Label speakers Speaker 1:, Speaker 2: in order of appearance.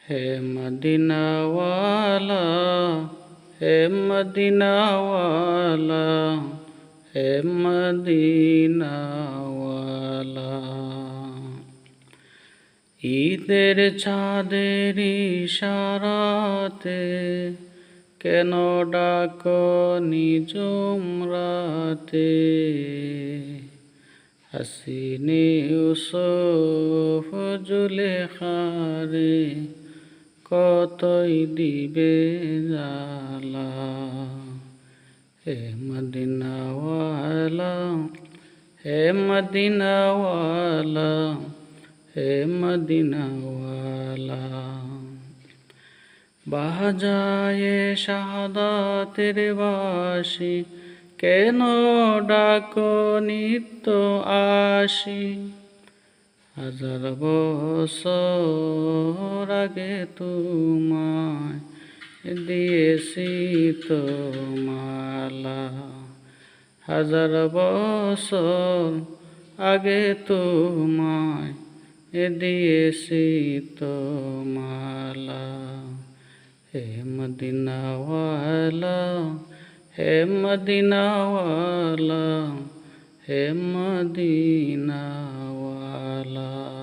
Speaker 1: হে মদিনাওয়ালা, হে মদিনাওয়ালা, হে মদিনাওয়ালা। ঈদের চাঁদের ইশারাতে কেন ডাকো নিজুম রাতে? হাসিনে ইউসুফ জুলেখারে কতই দিবে জ্বালা। হে মদিনাওয়ালা, হে মদিনাওয়ালা, হে মদিনাওয়ালা। বাজায়ে শাহাদাতের বাঁশি কেন ডাকো নিত্য আসি? হাজার বছর আগে তোমায় দিয়েছি তো মালা। হাজার বছর আগে তোমায় দিয়েছি তো মালা। হে মদিনাওয়ালা, হে মদিনাওয়ালা, হে মদিনাওয়ালা।